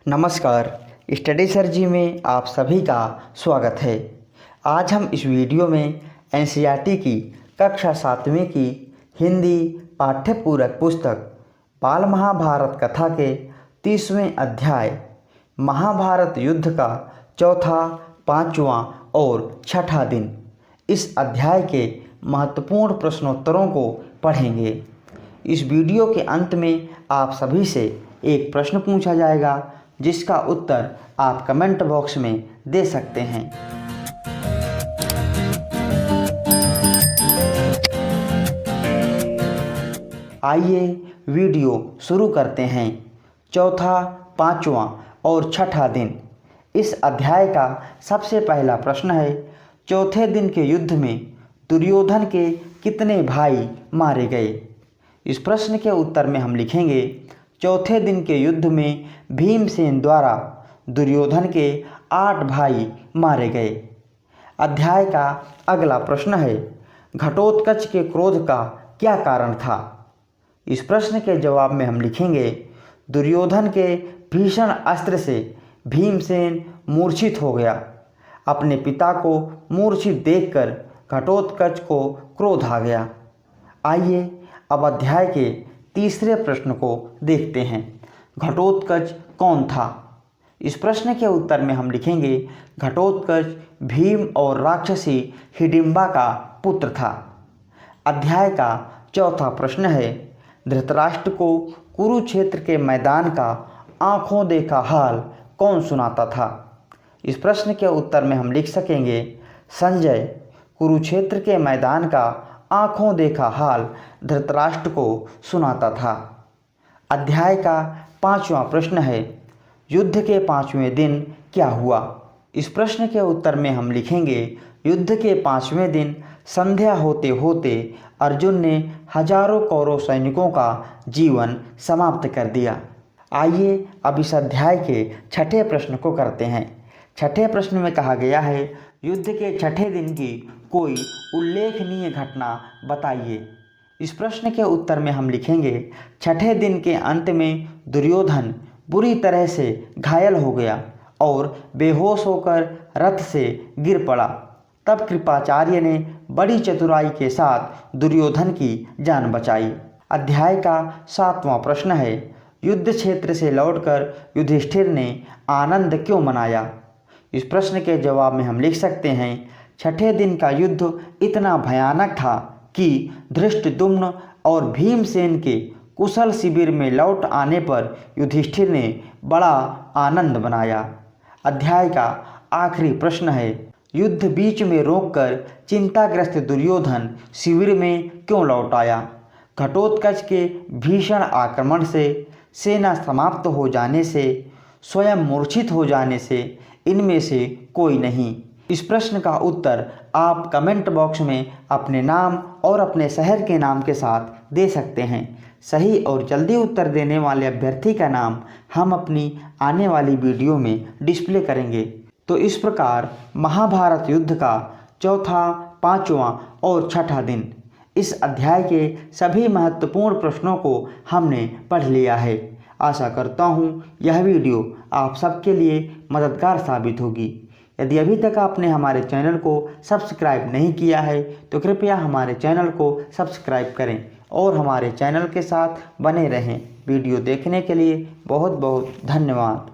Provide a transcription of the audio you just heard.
नमस्कार, study sir जी में आप सभी का स्वागत है। आज हम इस वीडियो में एनसीईआरटी की कक्षा 7वीं की हिंदी पाठ्यपूरक पुस्तक बाल महाभारत कथा के 30वें अध्याय महाभारत युद्ध का चौथा, 5वां और 6ठा दिन इस अध्याय के महत्वपूर्ण प्रश्नोत्तरों को पढ़ेंगे। इस वीडियो के अंत में आप सभी से एक प्रश्न पूछा जाएगा जिसका उत्तर आप कमेंट बॉक्स में दे सकते हैं। आइए वीडियो शुरू करते हैं। चौथा, 5वां और 6ठा दिन इस अध्याय का सबसे पहला प्रश्न है, चौथे दिन के युद्ध में दुर्योधन के कितने भाई मारे गए। इस प्रश्न के उत्तर में हम लिखेंगे, चौथे दिन के युद्ध में भीमसेन द्वारा दुर्योधन के 8 भाई मारे गए। अध्याय का अगला प्रश्न है, घटोत्कच के क्रोध का क्या कारण था। इस प्रश्न के जवाब में हम लिखेंगे, दुर्योधन के भीषण अस्त्र से भीमसेन मूर्छित हो गया। अपने पिता को मूर्छित देखकर घटोत्कच को क्रोध आ गया। आइए अब अध्याय के तीसरे प्रश्न को देखते हैं, घटोत्कच कौन था। इस प्रश्न के उत्तर में हम लिखेंगे, घटोत्कच भीम और राक्षसी हिडिंबा का पुत्र था। अध्याय का चौथा प्रश्न है, धृतराष्ट्र को कुरुक्षेत्र के मैदान का आंखों देखा हाल कौन सुनाता था। इस प्रश्न के उत्तर में हम लिख सकेंगे, संजय कुरुक्षेत्र के मैदान का आंखों देखा हाल धृतराष्ट्र को सुनाता था। अध्याय का 5वां प्रश्न है, युद्ध के 5वें दिन क्या हुआ। इस प्रश्न के उत्तर में हम लिखेंगे, युद्ध के 5वें दिन संध्या होते होते अर्जुन ने हजारों कौरव सैनिकों का जीवन समाप्त कर दिया। आइए अब इस अध्याय के 6ठे प्रश्न को करते हैं। 6ठे प्रश्न में कहा गया है, युद्ध के 6ठे दिन की कोई उल्लेखनीय घटना बताइए। इस प्रश्न के उत्तर में हम लिखेंगे, 6ठे दिन के अंत में दुर्योधन बुरी तरह से घायल हो गया और बेहोश होकर रथ से गिर पड़ा। तब कृपाचार्य ने बड़ी चतुराई के साथ दुर्योधन की जान बचाई। अध्याय का 7वां प्रश्न है, युद्ध क्षेत्र से लौटकर युधिष्ठिर ने आनंद क्यों मनाया। इस प्रश्न के जवाब में हम लिख सकते हैं, 6ठे दिन का युद्ध इतना भयानक था कि धृष्टद्युम्न और भीमसेन के कुशल शिविर में लौट आने पर युधिष्ठिर ने बड़ा आनंद मनाया। अध्याय का आखिरी प्रश्न है, युद्ध बीच में रोककर चिंताग्रस्त दुर्योधन शिविर में क्यों लौट आया। घटोत्कच के भीषण आक्रमण से, सेना समाप्त हो जाने से, स्वयं मूर्छित हो जाने से, इनमें से कोई नहीं। इस प्रश्न का उत्तर आप कमेंट बॉक्स में अपने नाम और अपने शहर के नाम के साथ दे सकते हैं। सही और जल्दी उत्तर देने वाले अभ्यर्थी का नाम हम अपनी आने वाली वीडियो में डिस्प्ले करेंगे। तो इस प्रकार महाभारत युद्ध का चौथा, 5वां और 6ठा दिन इस अध्याय के सभी महत्वपूर्ण प्रश्नों को हमने पढ़ लिया है। आशा करता हूँ यह वीडियो आप सबके लिए मददगार साबित होगी। यदि अभी तक आपने हमारे चैनल को सब्सक्राइब नहीं किया है तो कृपया हमारे चैनल को सब्सक्राइब करें और हमारे चैनल के साथ बने रहें। वीडियो देखने के लिए बहुत बहुत धन्यवाद।